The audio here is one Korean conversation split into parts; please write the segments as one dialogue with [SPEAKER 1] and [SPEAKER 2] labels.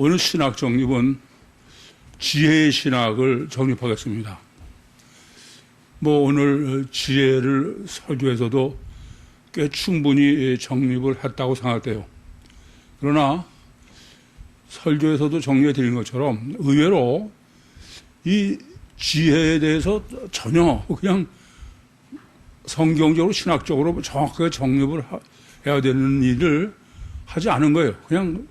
[SPEAKER 1] 오늘 신학 정립은 지혜의 신학을 정립하겠습니다. 오늘 지혜를 설교에서도 꽤 충분히 정립을 했다고 생각돼요. 그러나 설교에서도 정리해 드린 것처럼 의외로 이 지혜에 대해서 전혀 그냥 성경적으로 신학적으로 정확하게 정립을 해야 되는 일을 하지 않은 거예요. 그냥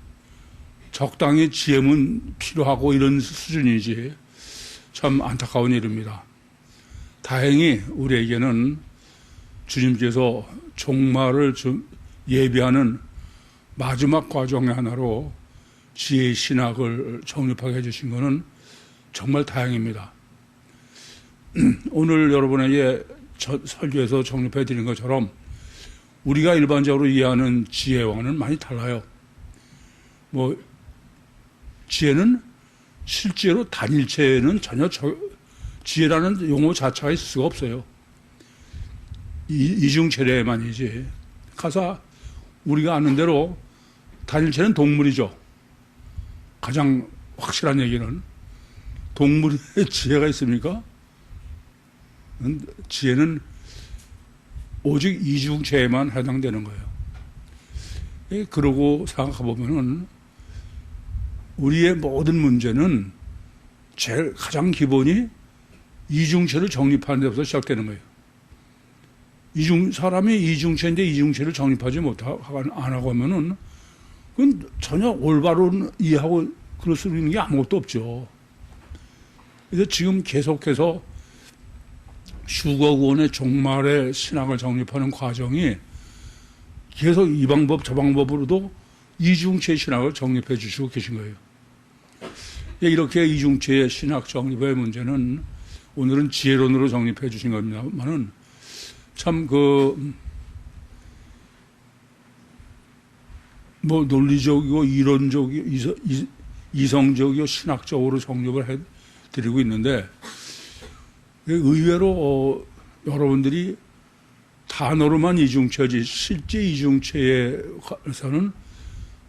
[SPEAKER 1] 적당히 지혜문 필요하고 이런 수준이지. 참 안타까운 일입니다. 다행히 우리에게는 주님께서 종말을 예비하는 마지막 과정의 하나로 지혜의 신학을 정립하게 해주신 것은 정말 다행입니다. 오늘 여러분에게 설교에서 정립해 드린 것처럼 우리가 일반적으로 이해하는 지혜와는 많이 달라요. 지혜는 실제로 단일체에는 전혀 지혜라는 용어 자체가 있을 수가 없어요. 이중체례만이지. 가서 우리가 아는 대로 단일체는 동물이죠. 가장 확실한 얘기는 동물에 지혜가 있습니까? 지혜는 오직 이중체에만 해당되는 거예요. 그러고 생각해보면은 우리의 모든 문제는 제일 가장 기본이 이중체를 정립하는 데부터 시작되는 거예요. 사람이 이중체인데 이중체를 정립하지 안 하고 하면은 그건 전혀 올바른 이해하고 그럴 수 있는 게 아무것도 없죠. 그래서 지금 계속해서 슈거구원의 종말의 신학을 정립하는 과정이 계속 이 방법 저 방법으로도 이중체 신학을 정립해 주시고 계신 거예요. 이렇게 이중체의 신학 정립의 문제는 오늘은 지혜론으로 정립해 주신 겁니다만은 참 논리적이고 이론적이고 이성적이고 신학적으로 정립을 해 드리고 있는데 의외로 여러분들이 단어로만 이중체지 실제 이중체에서는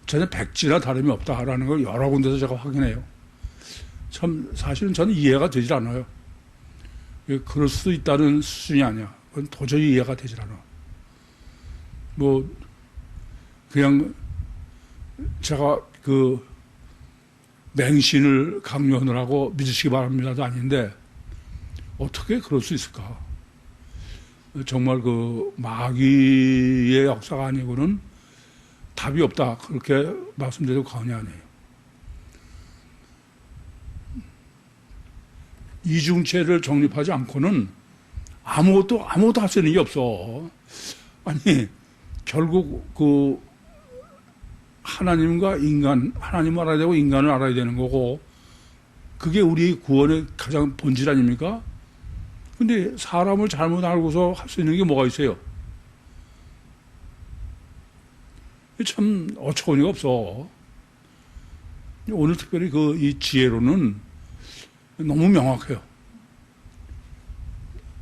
[SPEAKER 1] 전혀 백지나 다름이 없다라는 걸 여러 군데서 제가 확인해요. 참 사실은 저는 이해가 되질 않아요. 그럴 수도 있다는 수준이 아니야. 그건 도저히 이해가 되질 않아. 그냥 제가 맹신을 강요하느라고 믿으시기 바랍니다도 아닌데 어떻게 그럴 수 있을까? 정말 마귀의 역사가 아니고는 답이 없다. 그렇게 말씀드려도 과언이 아니에요. 이중체를 정립하지 않고는 아무것도 할 수 있는 게 없어. 아니, 결국 하나님과 인간, 하나님을 알아야 되고 인간을 알아야 되는 거고, 그게 우리 구원의 가장 본질 아닙니까? 근데 사람을 잘못 알고서 할 수 있는 게 뭐가 있어요? 참 어처구니가 없어. 오늘 특별히 이 지혜로는 너무 명확해요.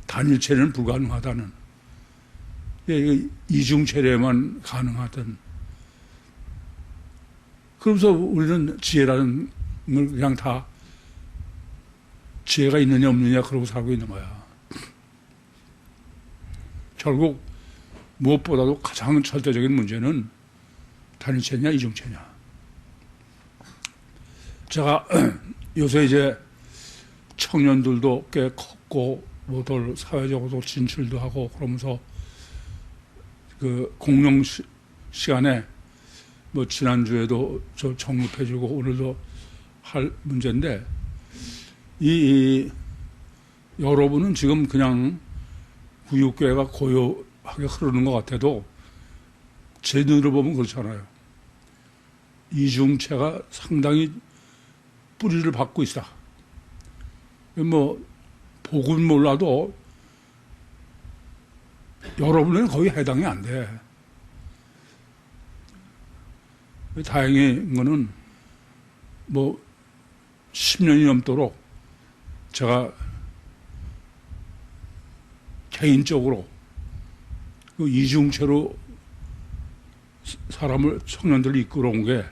[SPEAKER 1] 단일체는 불가능하다는. 이중체례만 가능하던. 그러면서 우리는 지혜라는 걸 그냥 다 지혜가 있느냐 없느냐 그러고 살고 있는 거야. 결국 무엇보다도 가장 절대적인 문제는 단일체냐 이중체냐. 제가 요새 이제 청년들도 꽤 컸고 더 사회적으로 진출도 하고 그러면서 공용 시간에 지난주에도 저 정립해주고 오늘도 할 문제인데 여러분은 지금 그냥 구육교회가 고요하게 흐르는 것 같아도 제 눈으로 보면 그렇잖아요. 이중체가 상당히 뿌리를 받고 있어. 복은 몰라도 여러분은 거의 해당이 안 돼. 다행인 거는 10년이 넘도록 제가 개인적으로 이중체로 청년들을 이끌어온 게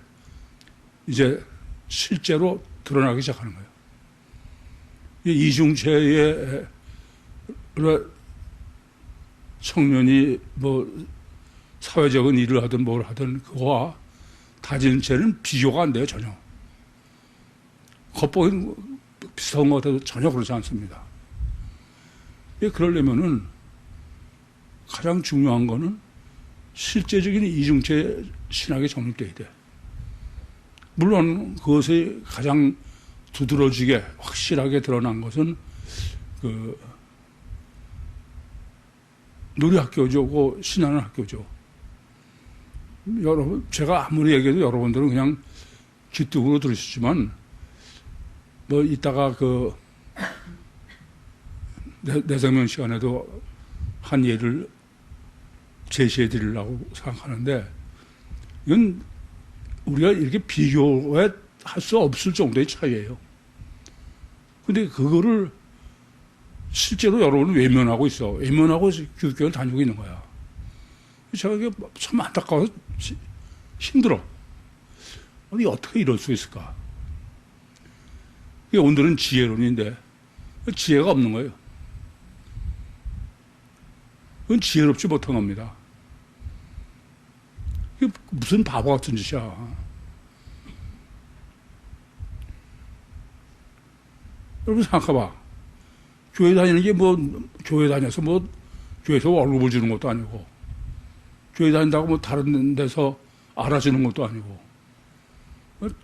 [SPEAKER 1] 이제 실제로 드러나기 시작하는 거예요. 이 이중체의 청년이 뭐 사회적인 일을 하든 뭘 하든 그거와 다진 채는 비교가 안 돼요, 전혀. 겉보기 비슷한 것 같아도 전혀 그렇지 않습니다. 그러려면은 가장 중요한 거는 실제적인 이중체 신학이 정립돼야 돼. 물론 그것이 가장 두드러지게 확실하게 드러난 것은 그 누리학교죠, 신하는 학교죠. 여러분, 제가 아무리 얘기해도 여러분들은 그냥 귀뚱으로 들으시지만, 뭐, 이따가 그, 내생명 시간에도 한 예를 제시해 드리려고 생각하는데, 이건 우리가 이렇게 비교해 할 수 없을 정도의 차이예요. 근데 그거를 실제로 여러분은 외면하고 있어. 외면하고 교육을 다니고 있는 거야. 제가 이게 참 안타까워서 힘들어. 아니, 어떻게 이럴 수 있을까? 이게 오늘은 지혜론인데, 지혜가 없는 거예요. 그건 지혜롭지 못한 겁니다. 이게 무슨 바보 같은 짓이야. 여러분 생각해봐. 교회 다니는 게 뭐, 교회 다녀서 뭐, 교회에서 월급을 주는 것도 아니고, 교회 다닌다고 뭐 다른 데서 알아주는 것도 아니고,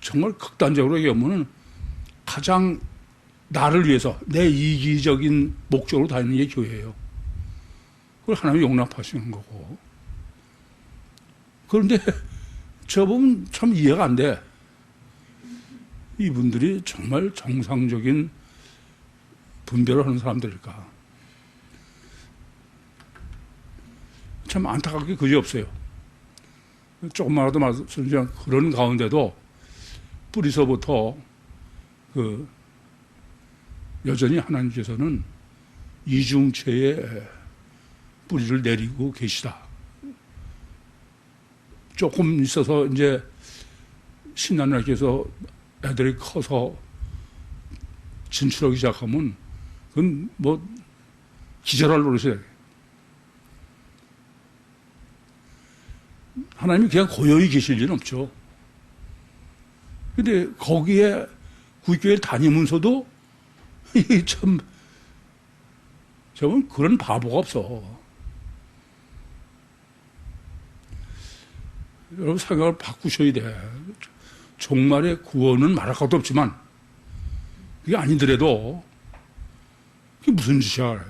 [SPEAKER 1] 정말 극단적으로 얘기하면은 가장 나를 위해서 내 이기적인 목적으로 다니는 게 교회예요. 그걸 하나님이 용납하시는 거고. 그런데 저 보면 참 이해가 안 돼. 이분들이 정말 정상적인 분별을 하는 사람들일까? 참 안타깝게 그지 없어요. 조금만라도 말씀드리면 그런 가운데도 뿌리서부터 그 여전히 하나님께서는 이중체의 뿌리를 내리고 계시다. 조금 있어서 이제 신나님께서 애들이 커서 진출하기 시작하면 그건 뭐 기절할 노릇이에요. 하나님이 그냥 고요히 계실 일은 없죠. 근데 거기에 구교회 다니면서도 이게 참 저건 그런 바보가 없어. 여러분 생각을 바꾸셔야 돼. 종말의 구원은 말할 것도 없지만 그게 아니더라도 그게 무슨 짓이야.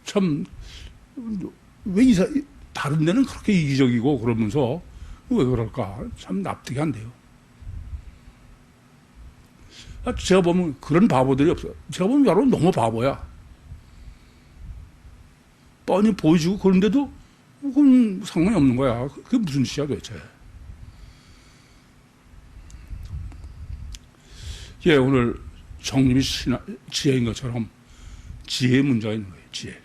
[SPEAKER 1] 참, 왜 다른 데는 그렇게 이기적이고 그러면서 왜 그럴까? 참 납득이 안 돼요. 제가 보면 그런 바보들이 없어요. 제가 보면 여러분 너무 바보야. 뻔히 보여주고 그런데도 그건 상관이 없는 거야. 그게 무슨 짓이야 도대체. 예, 오늘 정립이 지혜인 것처럼 지혜의 문제가 있는 거예요. 지혜.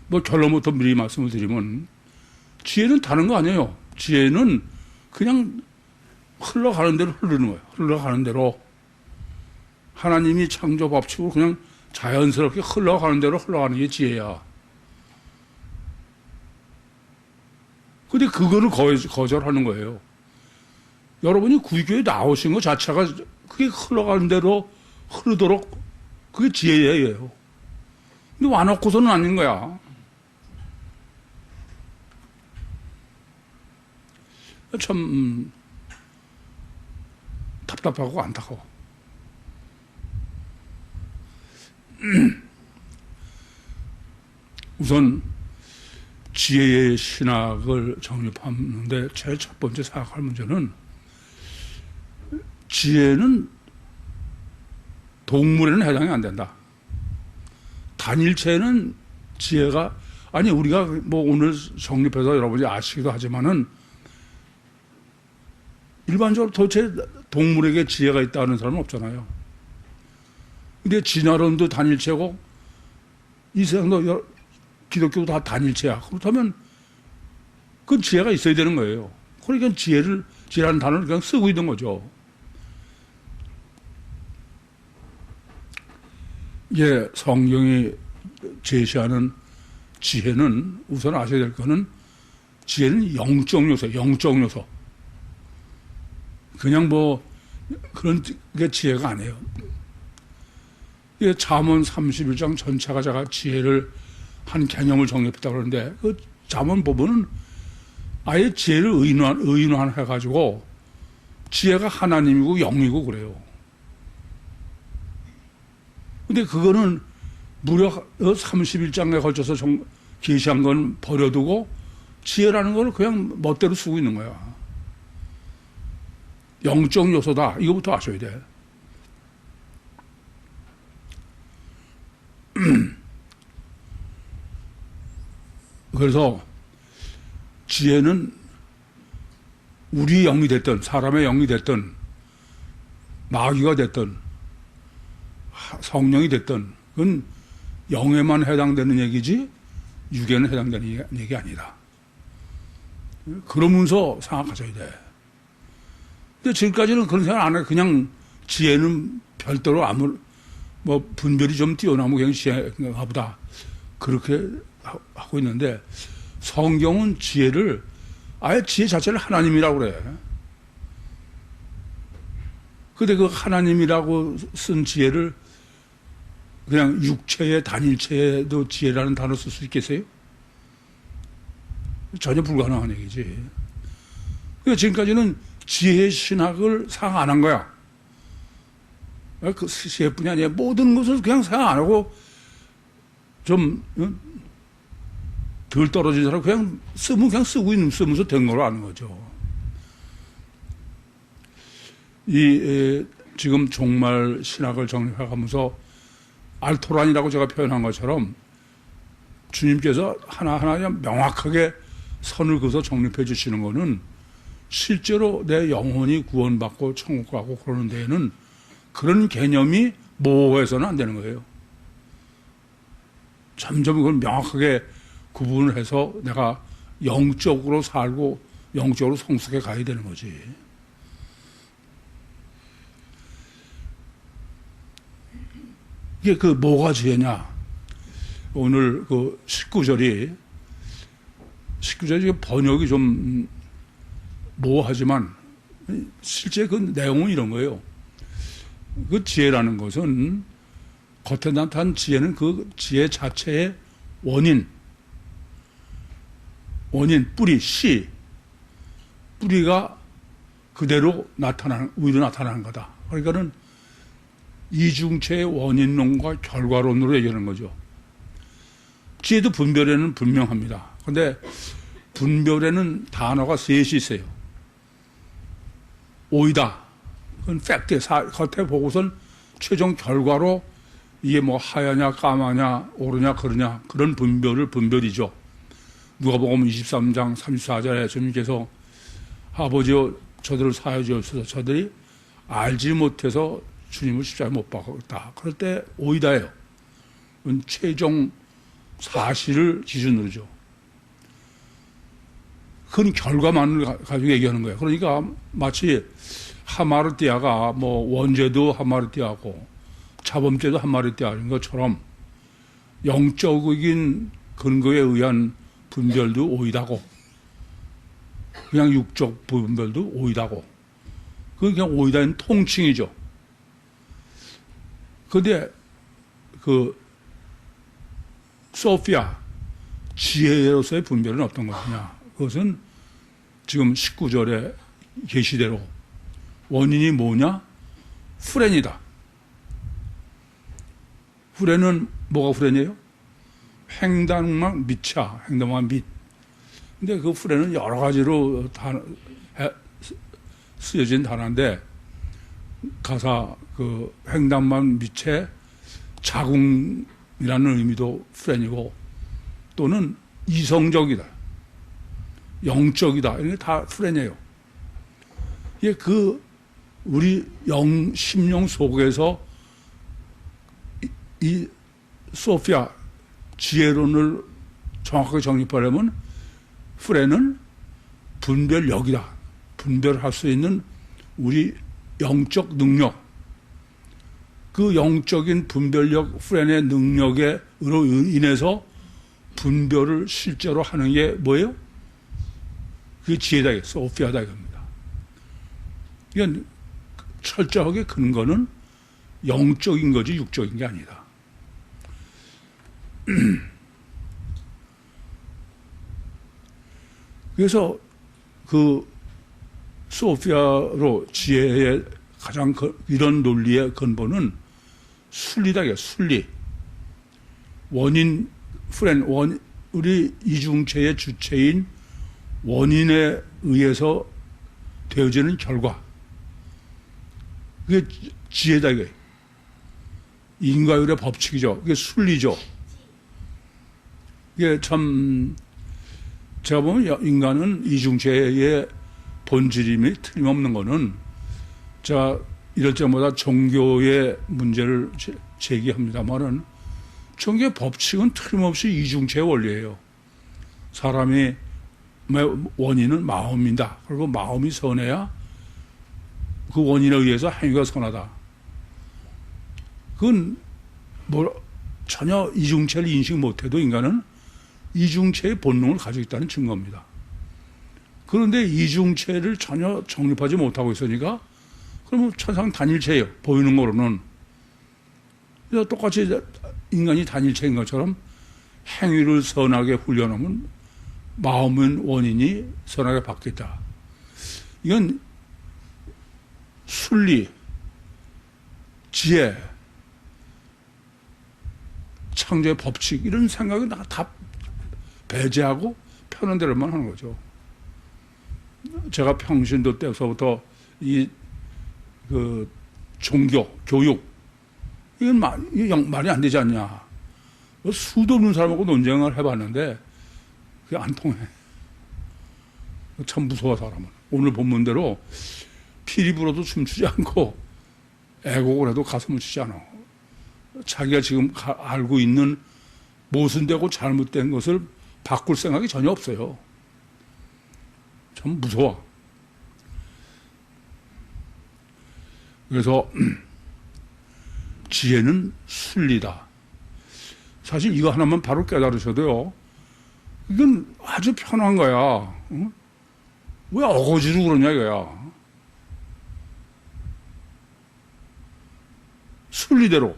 [SPEAKER 1] 뭐 결론부터 미리 말씀을 드리면 지혜는 다른 거 아니에요. 지혜는 그냥 흘러가는 대로 흐르는 거예요. 흘러가는 대로 하나님이 창조 법칙으로 그냥 자연스럽게 흘러가는 대로 흘러가는 게 지혜야. 근데 그거를 거절하는 거예요. 여러분이 구교에 나오신 것 자체가 그게 흘러가는 대로 흐르도록 그게 지혜예요. 근데 와놓고서는 아닌 거야. 참 답답하고 안타까워. 우선 지혜의 신학을 정립하는데 제일 첫 번째 생각할 문제는 지혜는 동물에는 해당이 안 된다. 단일체는 지혜가 아니 우리가 뭐 오늘 정립해서 여러분이 아시기도 하지만은 일반적으로 도대체 동물에게 지혜가 있다는 사람은 없잖아요. 근데 진화론도 단일체고 이 세상도 기독교도 다 단일체야. 그렇다면 그 지혜가 있어야 되는 거예요. 그러니까 지혜라는 단어를 그냥 쓰고 있는 거죠. 예, 성경이 제시하는 지혜는 우선 아셔야 될 거는 지혜는 영적 요소, 영적 요소. 그냥 뭐 그런 게 지혜가 아니에요. 예, 잠언 31장 전체가 제가 지혜를 한 개념을 정립했다고 그러는데 그 잠언 부분은 아예 지혜를 의인화해가지고 지혜가 하나님이고 영이고 그래요. 근데 그거는 무려 31장에 걸쳐서 계시한 건 버려두고 지혜라는 걸 그냥 멋대로 쓰고 있는 거야. 영적 요소다. 이거부터 아셔야 돼. 그래서 지혜는 우리 영이 됐든 사람의 영이 됐든 마귀가 됐든 성령이 됐든 그건 영에만 해당되는 얘기지 육에는 해당되는 얘기 아니다. 그러면서 생각하셔야 돼. 근데 지금까지는 그런 생각 안 해. 그냥 지혜는 별도로 뭐 분별이 좀 뛰어나면 그냥 지혜인가 보다. 그렇게 하고 있는데 성경은 지혜를 아예 지혜 자체를 하나님이라고 그래. 근데 그 하나님이라고 쓴 지혜를 그냥 육체의 단일체에도 지혜라는 단어 쓸 수 있겠어요? 전혀 불가능한 얘기지. 그러니까 지금까지는 지혜 신학을 생각 안 한 거야. 그 지혜뿐이 아니라 모든 것을 그냥 생각 안 하고 좀 덜 떨어진 사람 그냥 그냥 쓰면서 된 걸로 아는 거죠. 지금 종말 신학을 정립해가면서 알토란이라고 제가 표현한 것처럼 주님께서 하나하나 그냥 명확하게 선을 그어서 정립해 주시는 거는 실제로 내 영혼이 구원받고 천국 가고 그러는 데에는 그런 개념이 모호해서는 안 되는 거예요. 점점 그걸 명확하게 구분을 해서 내가 영적으로 살고 영적으로 성숙해 가야 되는 거지. 이게 그 뭐가 지혜냐? 오늘 그 19절이 번역이 좀 모호하지만 실제 그 내용은 이런 거예요. 그 지혜라는 것은 겉에 나타난 지혜는 그 지혜 자체의 원인, 뿌리, 씨, 뿌리가 그대로 우리로 나타나는 거다. 그러니까는 이중체의 원인론과 결과론으로 얘기하는 거죠. 지혜도 분별에는 분명합니다. 그런데 분별에는 단어가 셋이 있어요. 오이다. 그건 팩트, 겉에 보고선 최종 결과로 이게 뭐 하야냐, 까마냐, 오르냐, 그러냐, 그런 분별이죠. 누가복음 23장 34절에 주님께서 아버지여 저들을 사하여 주옵소서 저들이 알지 못해서 주님을 십자가에 못 박았다. 그럴 때 오이다예요. 그건 최종 사실을 기준으로죠. 그건 결과만을 가지고 얘기하는 거예요. 그러니까 마치 하마르티아가 뭐 원죄도 하마르티아고 자범죄도 하마르티아인 것처럼 영적인 근거에 의한 분별도 오이다고 그냥 육적 분별도 오이다고 그건 그냥 오이다는 통칭이죠. 그런데 그 소피아 지혜로서의 분별은 어떤 것이냐? 그것은 지금 19절에 계시대로 원인이 뭐냐? 후렌이다. 후렌은 뭐가 후렌이에요? 횡단막 밑이야. 횡단막 밑. 근데 그 후렌은 여러 가지로 쓰여진 단어인데 가사 그 횡단막 밑에 자궁이라는 의미도 후렌이고 또는 이성적이다. 영적이다. 이런 게 다 후렌이에요. 이게 그 우리 심령 속에서 이 소피아 지혜론을 정확하게 정립하려면 프레는 분별력이다. 분별할 수 있는 우리 영적 능력. 그 영적인 분별력, 프렌의 능력으로 인해서 분별을 실제로 하는 게 뭐예요? 그게 지혜다, 소피아다 이겁니다. 이건 철저하게 근거는 영적인 거지 육적인 게 아니다. 그래서 그 소피아로 지혜의 가장 이런 논리의 근본은 순리다, 순리. 원인, 우리 이중체의 주체인 원인에 의해서 되어지는 결과. 그게 지혜다, 이게. 인과율의 법칙이죠. 그게 순리죠. 이게 참, 제가 보면 인간은 이중체의 본질임이 틀림없는 거는, 자, 이럴 때마다 종교의 문제를 제기합니다만은, 종교의 법칙은 틀림없이 이중체의 원리예요. 사람의 원인은 마음이다. 그리고 마음이 선해야 그 원인에 의해서 행위가 선하다. 그건 전혀 이중체를 인식 못해도 인간은 이중체의 본능을 가지고 있다는 증거입니다. 그런데 이중체를 전혀 정립하지 못하고 있으니까 그러면 천상 단일체예요. 보이는 거로는. 똑같이 인간이 단일체인 것처럼 행위를 선하게 훈련하면 마음은 원인이 선하게 바뀌었다. 이건 순리, 지혜, 창조의 법칙 이런 생각이 다 배제하고 편한 대로만 하는 거죠. 제가 평신도 때서부터 그 종교, 교육 이건 말이 안 되지 않냐. 수도 없는 사람하고 논쟁을 해봤는데 그게 안 통해. 참 무서워 사람은. 오늘 본문대로 피리 불어도 춤추지 않고 애곡을 해도 가슴을 치지 않아. 자기가 지금 알고 있는 모순되고 잘못된 것을 바꿀 생각이 전혀 없어요. 참 무서워. 그래서 지혜는 순리다. 사실 이거 하나만 바로 깨달으셔도요. 이건 아주 편한 거야. 응? 왜 어거지로 그러냐 이거야. 순리대로.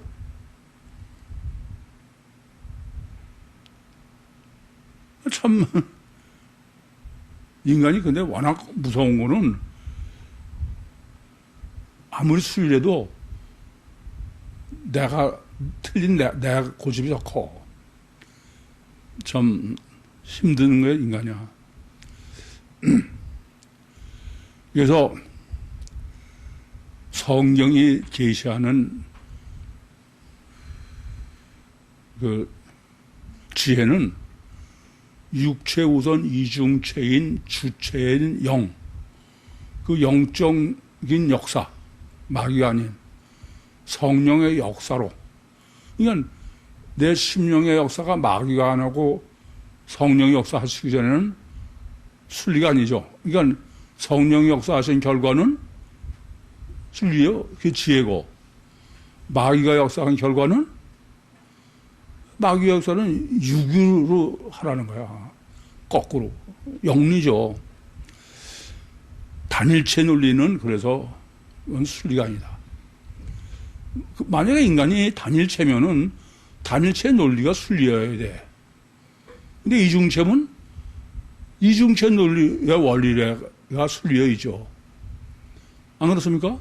[SPEAKER 1] 참 인간이 근데 워낙 무서운 거는 아무리 순리해도 내가 틀린 내 고집이 더 커. 참 힘든 거야 인간이야. 그래서 성경이 계시하는 그 지혜는 육체 우선 이중체인 주체인 영, 그 영적인 역사, 마귀가 아닌 성령의 역사로. 그러니까 내 심령의 역사가 마귀가 안 하고 성령의 역사 하시기 전에는 순리가 아니죠. 그러니까 성령의 역사 하신 결과는 순리예요. 그게 지혜고, 마귀가 역사한 결과는 마귀 역사는 유기로 하라는 거야. 거꾸로. 영리죠. 단일체 논리는 그래서 그건 순리가 아니다. 만약에 인간이 단일체면은 단일체 논리가 순리여야 돼. 근데 이중체는 이중체 논리의 원리가 순리여야죠. 안 그렇습니까?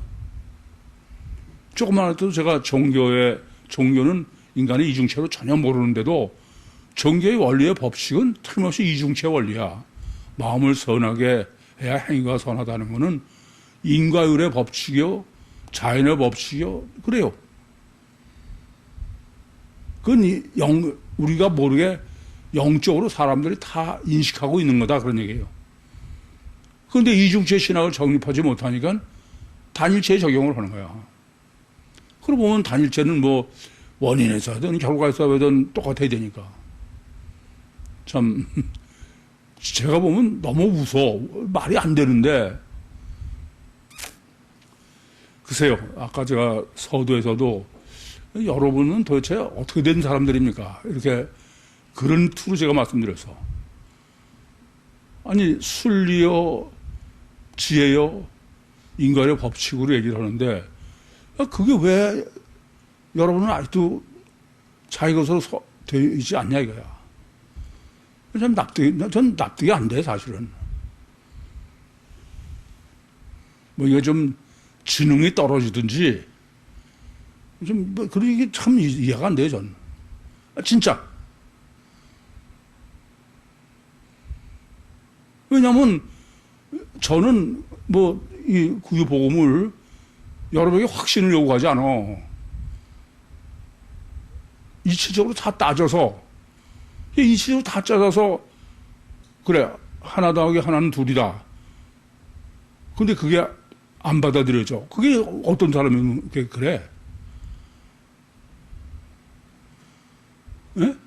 [SPEAKER 1] 조금만 해도 제가 종교는 인간의 이중체로 전혀 모르는데도 종교의 원리의 법칙은 틀림없이 이중체 원리야. 마음을 선하게 해야 행위가 선하다는 것은 인과율의 법칙이요, 자연의 법칙이요, 그래요. 그건 우리가 모르게 영적으로 사람들이 다 인식하고 있는 거다 그런 얘기예요. 그런데 이중체 신학을 정립하지 못하니까 단일체에 적용을 하는 거야. 그러고 보면 단일체는 뭐 원인에서 하든 결과에서 하든 똑같아야 되니까. 참 제가 보면 너무 웃어. 말이 안 되는데. 글쎄요, 아까 제가 서두에서도 여러분은 도대체 어떻게 된 사람들입니까? 이렇게 그런 투로 제가 말씀드렸어. 아니, 순리요, 지혜요, 인간의 법칙으로 얘기를 하는데, 그게 왜 여러분은 아직도 자기 것으로 되어 있지 않냐 이거야. 전 납득이 안 돼, 사실은. 뭐, 이게 좀 지능이 떨어지든지, 좀, 뭐, 그런 게 참 이해가 안 돼요, 전. 진짜. 왜냐면, 저는 뭐, 이 구유복음을 여러분에게 확신을 요구하지 않아. 이치적으로 다 따져서, 이치적으로 다 짜져서, 그래, 하나 더하기 하나는 둘이다. 근데 그게 안 받아들여져. 그게 어떤 사람이 그래? 예?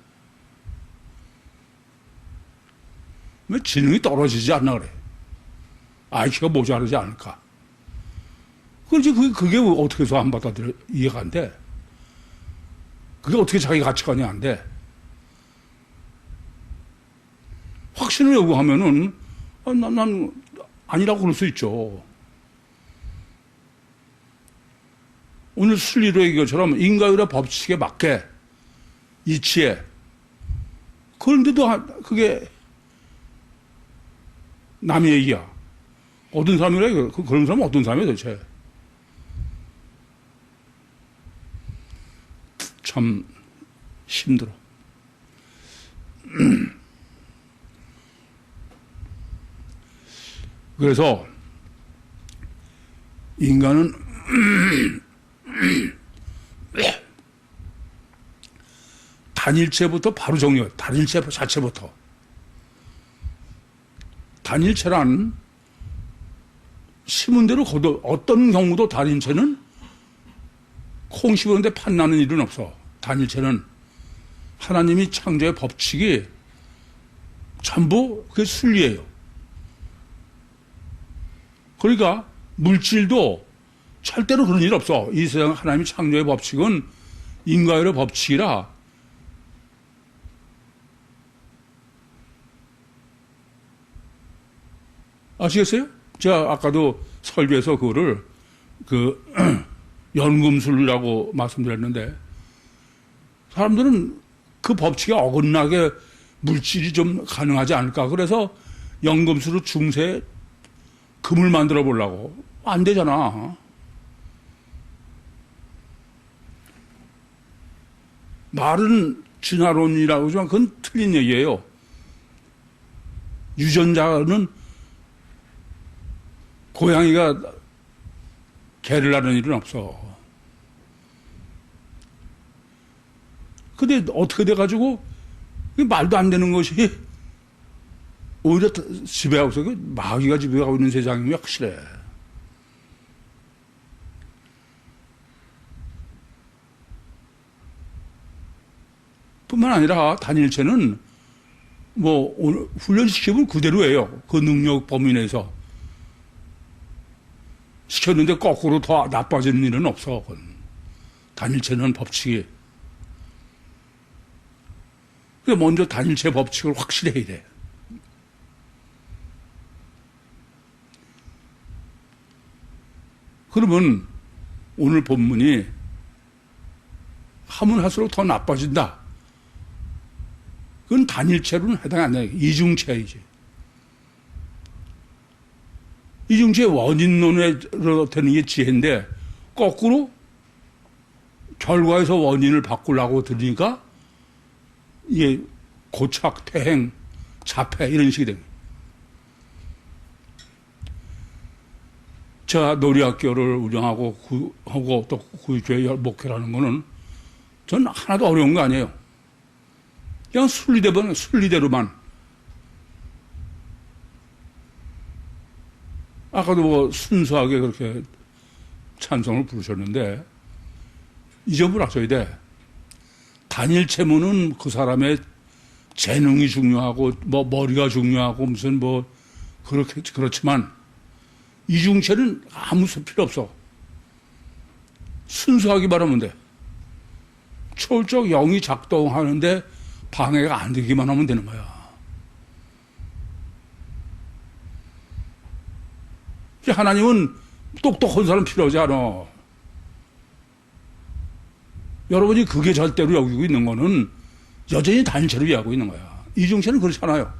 [SPEAKER 1] 왜 지능이 떨어지지 않나 그래? IQ가 모자르지 않을까? 그렇지, 그게 어떻게 해서 안 받아들여, 이해가 안 돼. 그게 어떻게 자기 가치관이 안 돼. 확신을 요구하면은, 난 아니라고 그럴 수 있죠. 오늘 순리로 얘기한 것처럼 인과율의 법칙에 맞게 이치에. 그런데도 그게 남의 얘기야. 어떤 사람이래? 그런 사람은 어떤 사람이야 도대체? 참 힘들어. 그래서 인간은 단일체부터 바로 정리해. 단일체 자체부터. 단일체란 심은 대로 거둬. 어떤 경우도 단일체는 콩 씹었는데 판 나는 일은 없어. 단일체는 하나님이 창조의 법칙이 전부 그게 순리예요. 그러니까 물질도 절대로 그런 일 없어. 이 세상 하나님이 창조의 법칙은 인과율의 법칙이라 아시겠어요? 제가 아까도 설교에서 그거를 연금술이라고 말씀드렸는데 사람들은 그 법칙에 어긋나게 물질이 좀 가능하지 않을까. 그래서 연금술로 중세 금을 만들어 보려고. 안 되잖아. 말은 진화론이라고 하지만 그건 틀린 얘기예요. 유전자는 고양이가 개를 낳는 일은 없어. 근데 어떻게 돼가지고 말도 안 되는 것이 오히려 지배하고 있어. 마귀가 지배하고 있는 세상이 확실해. 뿐만 아니라 단일체는 뭐 훈련시키면 그대로 해요. 그 능력 범위 내에서. 시켰는데 거꾸로 더 나빠지는 일은 없어. 그건. 단일체는 법칙이. 먼저 단일체 법칙을 확실히 해야 돼. 그러면 오늘 본문이 하면 할수록 더 나빠진다. 그건 단일체로는 해당이 안 돼. 이중체이지. 이중체의 원인론으로 되는 게 지혜인데 거꾸로 결과에서 원인을 바꾸려고 들으니까 이게 고착, 퇴행, 자폐 이런 식이 됩니다. 제가 놀이학교를 운영하고 하고 또 구교회 목회를 하는 거는 전 하나도 어려운 거 아니에요. 그냥 순리대로만. 아까도 뭐 순수하게 그렇게 찬송을 부르셨는데 이 점을 아셔야 돼. 단일체문은 그 사람의 재능이 중요하고 뭐 머리가 중요하고 무슨 뭐 그렇지만 이중체는 아무 필요 없어. 순수하기만 하면 돼. 철저히 영이 작동하는데 방해가 안 되기만 하면 되는 거야. 하나님은 똑똑한 사람 필요하지 않아. 여러분이 그게 절대로 여기고 있는 거는 여전히 단체로 이해하고 있는 거야. 이중체는 그렇지 않아요.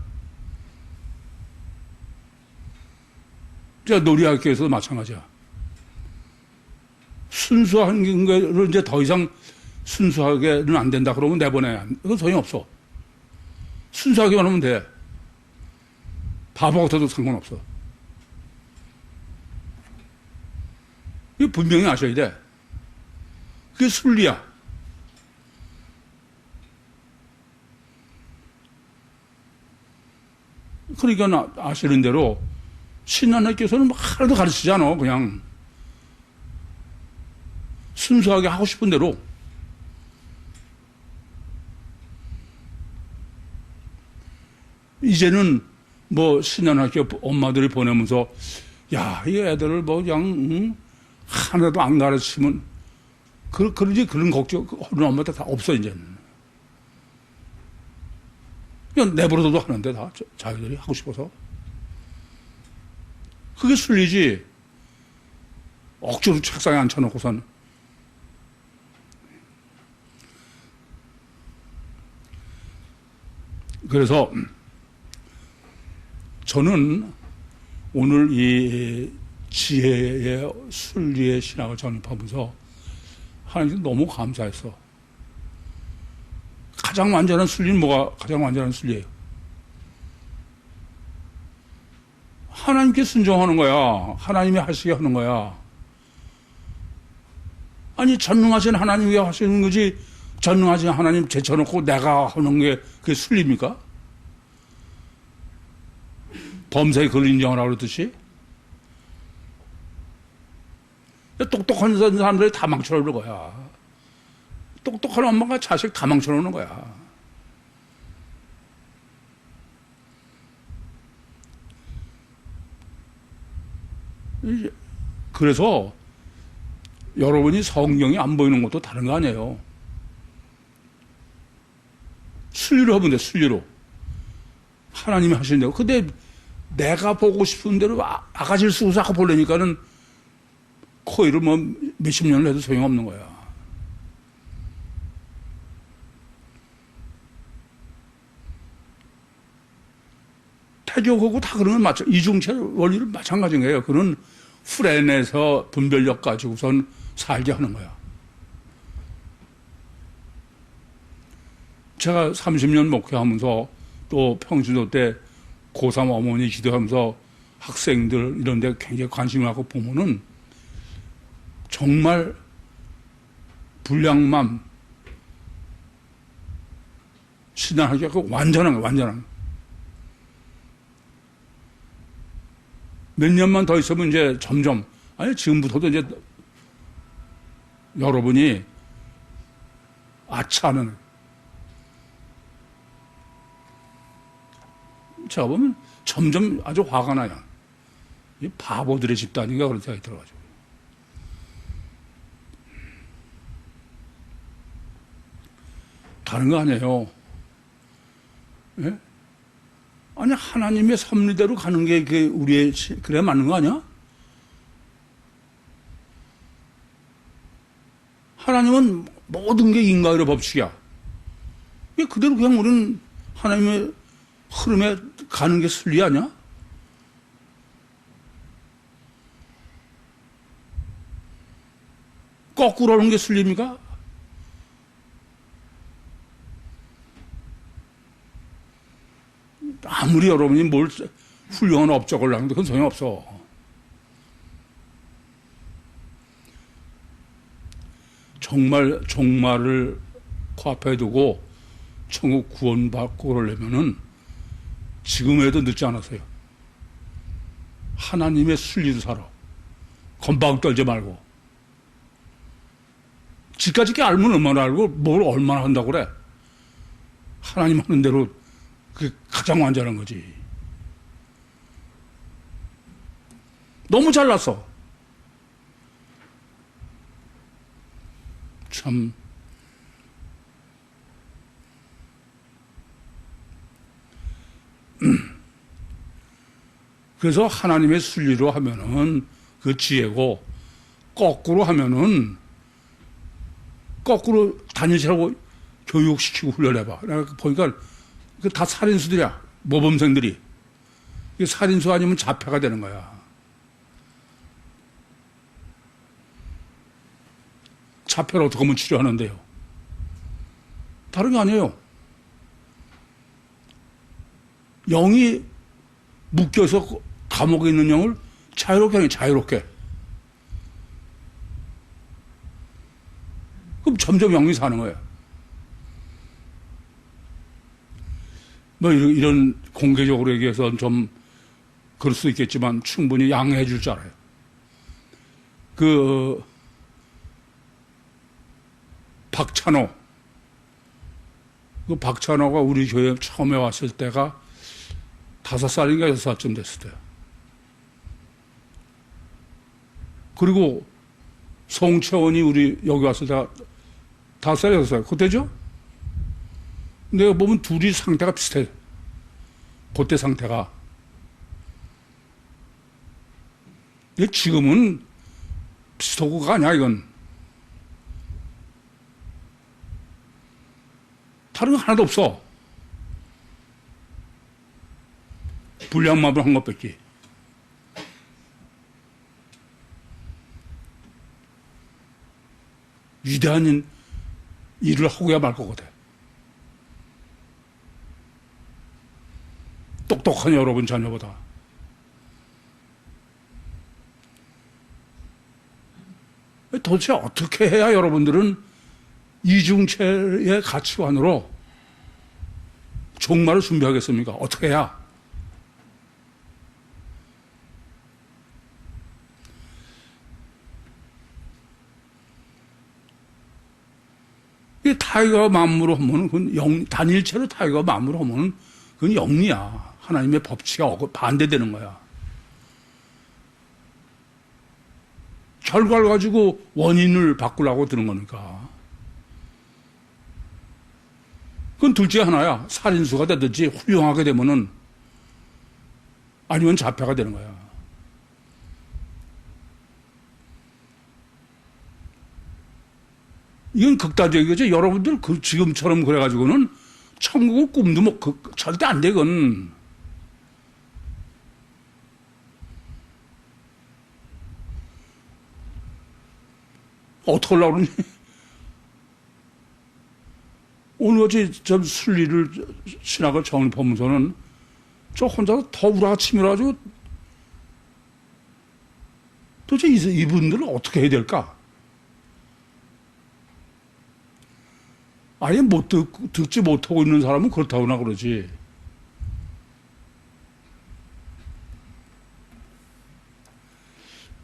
[SPEAKER 1] 자, 놀이학교에서도 마찬가지야. 순수한 거를 이제 더 이상 순수하게는 안 된다 그러면 내보내. 그건 소용없어. 순수하게만 하면 돼. 바보 같아도 상관없어. 이거 분명히 아셔야 돼. 그게 순리야. 그러니까 아시는 대로 신한학교에서는 하나도 가르치지 않아. 그냥 순수하게 하고 싶은 대로. 이제는 뭐 신한학교 엄마들이 보내면서 야, 이 애들을 뭐 그냥 하나도 안 가르치면 그러지 그런 걱정 하는 엄마들 다 없어 이제는. 그냥 내버려둬도 하는데 다 자기들이 하고 싶어서. 그게 순리지. 억지로 책상에 앉혀놓고선. 그래서 저는 오늘 이 지혜의 순리의 신학을 전입하면서 하나님 너무 감사했어. 가장 완전한 순리는 뭐가 가장 완전한 순리예요? 하나님께 순종하는 거야. 하나님이 하시게 하는 거야. 아니 전능하신 하나님이 하시는 거지 전능하신 하나님 제쳐놓고 내가 하는 게 그게 순리입니까? 범사에 그걸 인정하라고 그러듯이 똑똑한 사람들이 다 망쳐놓는 거야. 똑똑한 엄마가 자식 다 망쳐놓는 거야. 그래서 여러분이 성경이 안 보이는 것도 다른 거 아니에요. 순리로 하면 돼, 순리로. 하나님이 하시는 대로. 근데 내가 보고 싶은 대로 아가지를 쓰고 자꾸 보려니까는 코일을 뭐 몇십 년을 해도 소용없는 거야. 태교하고 다 그런 건 이중체 원리를 마찬가지인 거예요. 그는 풀어내서 분별력 가지고선 살게 하는 거야. 제가 30년 목회하면서 또 평신도 때 고3 어머니 기도하면서 학생들 이런 데 굉장히 관심을 갖고 보면은 정말 불량맘 신앙하기 완전한 거야, 완전한 거. 몇 년만 더 있으면 이제 점점, 아니, 지금부터도 이제 여러분이 아차하는, 제가 보면 점점 아주 화가 나요. 이 바보들의 집단인가 그런 생각이 들어가지고. 다른 거 아니에요. 예? 아니, 하나님의 섭리대로 가는 게 우리의, 그래야 맞는 거 아니야? 하나님은 모든 게 인과의 법칙이야. 그대로 그냥 우리는 하나님의 흐름에 가는 게 순리 아니야? 거꾸로 하는 게 순리입니까? 아무리 여러분이 뭘 훌륭한 업적을 하는데 그건 소용없어. 정말 종말을 코앞에 두고 천국 구원받고 그러려면은 지금에도 늦지 않았어요. 하나님의 순리로 살아. 건방 떨지 말고. 지까짓 게 알면 얼마나 알고 뭘 얼마나 한다고 그래. 하나님 하는 대로 가장 완전한 거지. 너무 잘났어. 참. 그래서 하나님의 순리로 하면은 그 지혜고, 거꾸로 하면은 거꾸로 다니시라고 교육시키고 훈련해봐. 내가 보니까 다 살인수들이야. 모범생들이. 살인수 아니면 자폐가 되는 거야. 자폐를 어떻게 하면 치료하는데요? 다른 게 아니에요. 영이 묶여서 감옥에 있는 영을 자유롭게 하니 자유롭게. 그럼 점점 영이 사는 거예요. 뭐 이런 공개적으로 얘기해서 좀 그럴 수 있겠지만 충분히 양해해 줄 줄 알아요. 박찬호가 우리 교회 처음에 왔을 때가 5살인가 6살쯤 됐을 때요. 그리고 송채원이 우리 여기 왔을 때가 5살, 6살. 그때죠? 내가 보면 둘이 상태가 비슷해. 그때 상태가. 근데 지금은 비슷하고가 아니야, 이건. 다른 거 하나도 없어. 불량마블 한 것밖에. 위대한 일을 하고야 말 거거든. 똑똑한 여러분 자녀보다. 도대체 어떻게 해야 여러분들은 이중체의 가치관으로 종말을 준비하겠습니까? 어떻게 해야? 이 타이거가 만물을 하면 그건 단일체로 타이거가 만물을 하면 그건 영리야. 하나님의 법칙에 반대되는 거야. 결과를 가지고 원인을 바꾸려고 드는 거니까. 그건 둘째 하나야. 살인수가 되든지 훌륭하게 되면은 아니면 자폐가 되는 거야. 이건 극단적이죠. 여러분들 지금처럼 그래가지고는 천국의 꿈도 절대 안 되건. 어떻게 하려고 그러니? 오늘 어제 저 순리를, 신학을 정립하면서는 저 혼자서 더 우라가 치밀어가지고 도대체 이분들은 어떻게 해야 될까? 아예 듣지 못하고 있는 사람은 그렇다고나 그러지.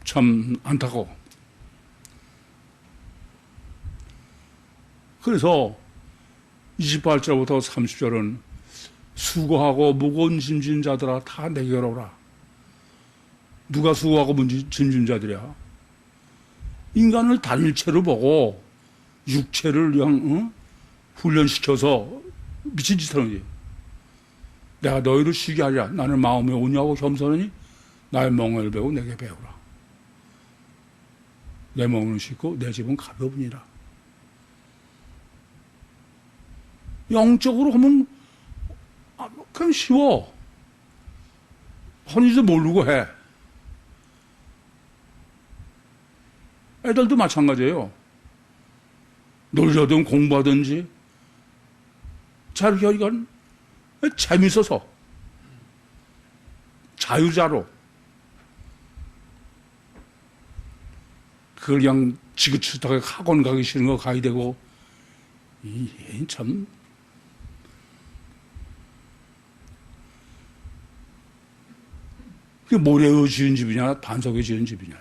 [SPEAKER 1] 참 안타까워. 그래서 28절부터 30절은 수고하고 무거운 짐진 자들아 다 내게로 오라. 누가 수고하고 짐진 자들이야? 인간을 단일체로 보고 육체를 그냥 훈련시켜서 미친 짓 하는 거지. 내가 너희를 쉬게 하리라. 나는 마음에 온유하고 겸손하니 나의 멍에를 배우고 내게 배우라. 내 멍은 쉽고 내 집은 가벼우니라. 영적으로 하면 그냥 쉬워. 하는지도 모르고 해. 애들도 마찬가지예요. 놀려든 공부하든지 이건 재밌어서 자유자로 그걸 그냥 지긋지긋하게 학원 가기 싫은 거 가야 되고 참 그게 모래로 지은 집이냐 반석에 지은 집이냐.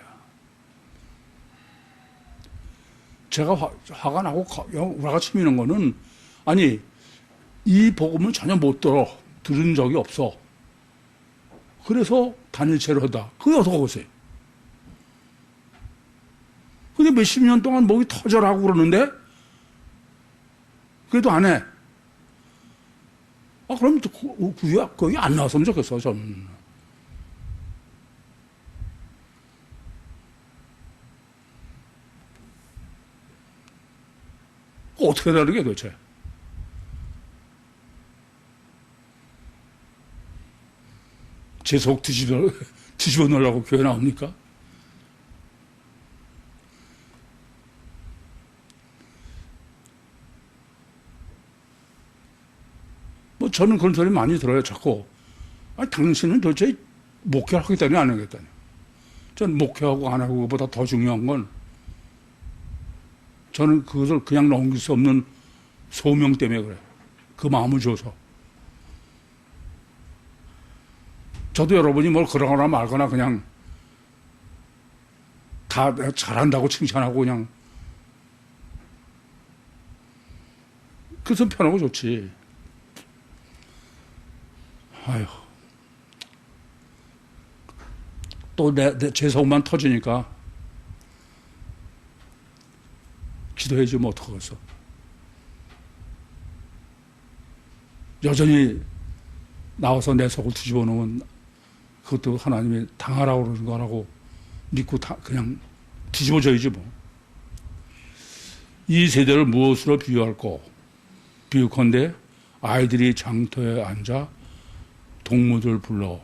[SPEAKER 1] 제가 화가 나고 우라가 치미는 거는 아니 이 복음을 전혀 못 들어. 들은 적이 없어. 그래서 단일체를 하다. 그게 어떻게 하겠어요? 근데 몇십 년 동안 목이 터져라고 그러는데, 그래도 안 해. 그럼 구약 거기 안 나왔으면 좋겠어, 전. 어떻게 다르게 도대체? 제 속 뒤집어 놓으려고 교회 나옵니까? 뭐 저는 그런 소리 많이 들어요, 자꾸. 당신은 도대체 목회를 하겠다니 안 하겠다니. 전 목회하고 안 하고 보다 더 중요한 건 저는 그것을 그냥 넘길 수 없는 소명 때문에 그래요. 그 마음을 줘서. 저도 여러분이 뭘 그러거나 말거나 그냥 다 내가 잘한다고 칭찬하고 그냥 그래서 편하고 좋지. 아휴. 또 제 속만 터지니까 기도해야지 뭐 어떡하겠어. 여전히 나와서 내 속을 뒤집어 놓으면 그것도 하나님이 당하라고 그러는 거라고 믿고 그냥 뒤집어져야지 뭐. 이 세대를 무엇으로 비유할꼬? 비유컨대 아이들이 장터에 앉아 동무들 불러.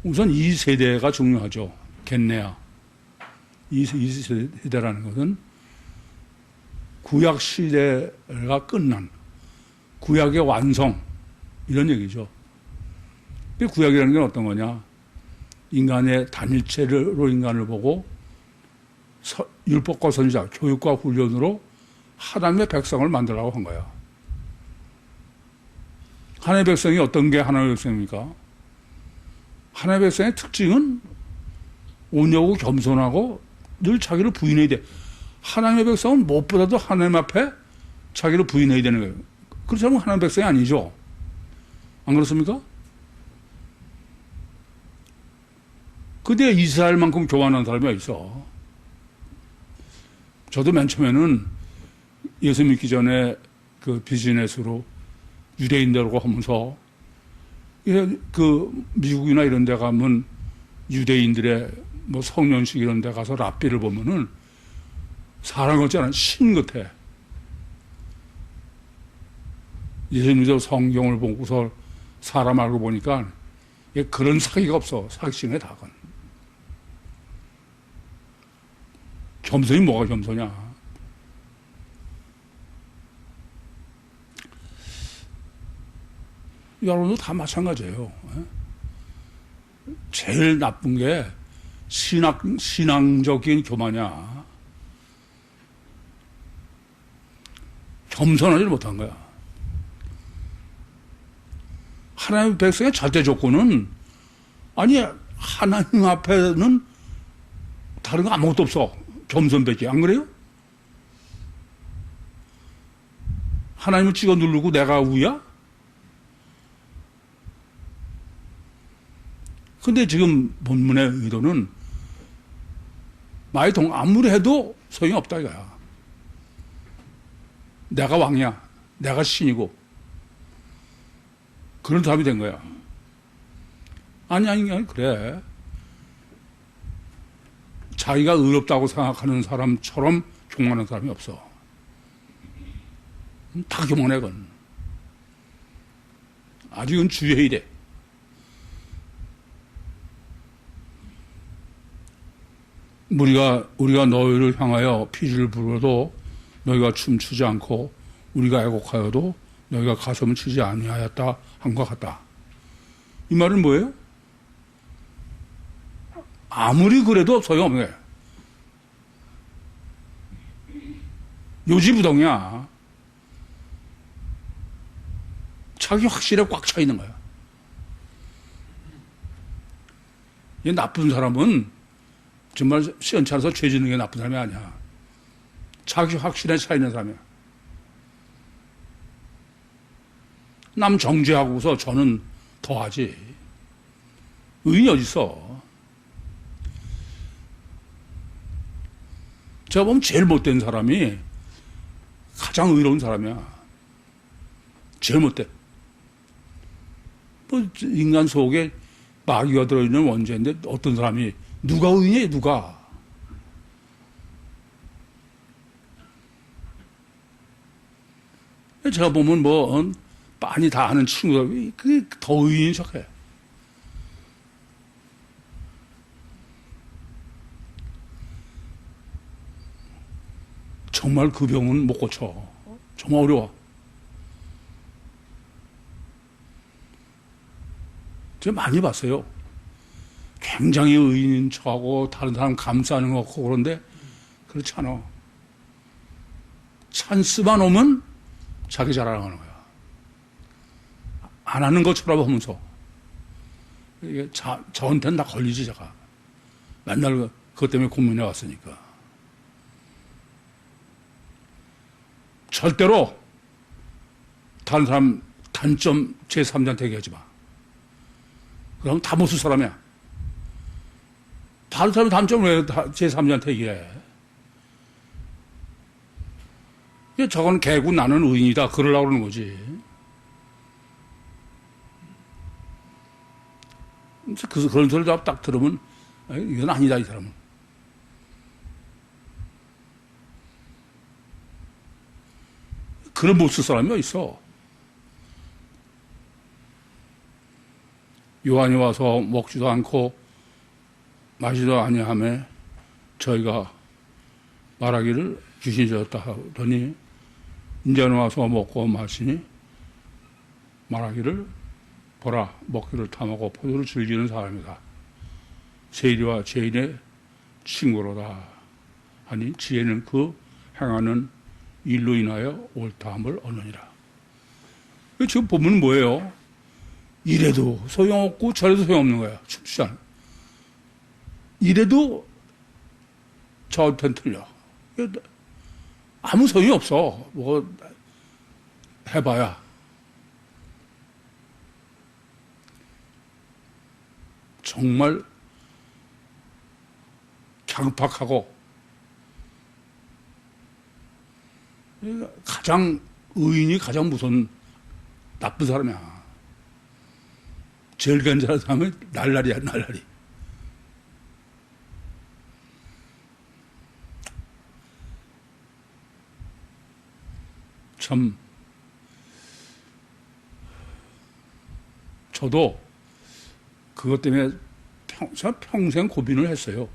[SPEAKER 1] 우선 이 세대가 중요하죠. 겟네야. 이 세대라는 것은 구약 시대가 끝난 구약의 완성 이런 얘기죠. 구약이라는 게 어떤 거냐? 인간의 단일체로 인간을 보고 율법과 선지자, 교육과 훈련으로 하나님의 백성을 만들라고 한 거야. 하나님의 백성이 어떤 게 하나님의 백성입니까? 하나님의 백성의 특징은 온유하고 겸손하고 늘 자기를 부인해야 돼. 하나님의 백성은 무엇보다도 하나님 앞에 자기를 부인해야 되는 거예요. 그렇지 않으면 하나님의 백성이 아니죠. 안 그렇습니까? 근데 이스라엘만큼 교만한 사람이 어딨어. 저도 맨 처음에는 예수 믿기 전에 그 비즈니스로 유대인들하고 하면서 그 미국이나 이런 데 가면 유대인들의 뭐 성년식 이런 데 가서 랍비를 보면은 사람 같지 않아. 신 같아. 예수님도 성경을 보고서 사람 알고 보니까 그런 사기가 없어. 사기치네 다건. 겸손이 뭐가 겸손이야. 여러분도 다 마찬가지예요. 제일 나쁜 게 신앙적인 교만이야. 겸손하지 못한 거야. 하나님 백성의 절대 조건은 아니 하나님 앞에는 다른 거 아무것도 없어. 겸손밖에. 안 그래요? 하나님을 찍어 누르고 내가 우야? 근데 지금 본문의 의도는 아무리 해도 소용이 없다 이거야. 내가 왕이야. 내가 신이고. 그런 사람이 된 거야. 아니, 그래. 자기가 의롭다고 생각하는 사람처럼 교만한 사람이 없어. 다 교만해, 그건. 아주 이건 주의해야 돼. 우리가 너희를 향하여 피를 불어도 너희가 춤추지 않고 우리가 애곡하여도 너희가 가슴을 치지 아니하였다 한 것 같다. 이 말은 뭐예요? 아무리 그래도 소용없는 거예요. 요지부동이야. 자기 확실에 꽉 차 있는 거야. 이 나쁜 사람은 정말 시원찮아서 죄 짓는 게 나쁜 사람이 아니야. 자기 확신에 차 있는 사람이야. 남 정죄하고서 저는 더하지. 의인이 어딨어. 제가 보면 제일 못된 사람이 가장 의로운 사람이야. 제일 못돼. 뭐 인간 속에 마귀가 들어있는 원죄인데 어떤 사람이 누가 의인이야 누가. 제가 보면 뭐 많이 다 아는 친구들 그게 더 의인인 척해. 정말 그 병은 못 고쳐. 정말 어려워. 제가 많이 봤어요. 굉장히 의인인 척하고 다른 사람 감싸는 것 같고 그런데 그렇지 않아. 찬스만 오면 자기 자랑하는 거야. 안 하는 것처럼 하면서. 이게 저한테는 다 걸리지, 제가. 맨날 그것 때문에 고민해 왔으니까. 절대로 다른 사람 단점 제3자한테 얘기하지 마. 그럼 다 못 쓸 사람이야. 다른 사람의 단점을 왜 제3자한테 얘기해? 저건 개고 나는 의인이다. 그러려고 그러는 거지. 그런 소리를 딱 들으면, 이건 아니다, 이 사람은. 그런 못 쓸 사람이 어딨어. 요한이 와서 먹지도 않고 마시도 아니하며 저희가 말하기를 귀신이 졌다 하더니 이제는 와서 먹고 마시니 말하기를 보라 먹기를 탐하고 포도를 즐기는 사람이다. 세리와 죄인의 친구로다 하니 지혜는 그 행하는 일로 인하여 옳다함을 얻느니라. 지금 보면 뭐예요? 이래도 소용없고 저래도 소용없는 거야. 춥지 않아. 이래도 저한테는 틀려. 아무 소용이 없어. 뭐 해봐야. 정말 강팍하고 가장 의인이 가장 무서운 나쁜 사람이야. 제일 괜찮은 사람은 날라리야, 날라리. 참, 저도 그것 때문에 평생 고민을 했어요.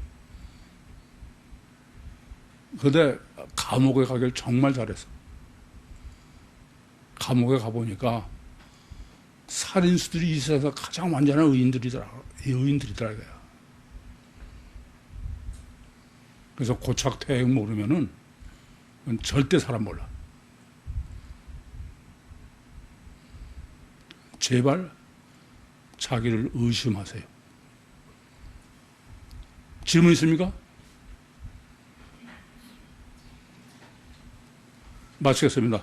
[SPEAKER 1] 그런데 감옥에 가길 정말 잘했어. 감옥에 가보니까 살인수들이 이 세상에서 가장 완전한 의인들이더라고요. 그래서 고착퇴행 모르면은 절대 사람 몰라. 제발 자기를 의심하세요. 질문 있습니까? 마치겠습니다.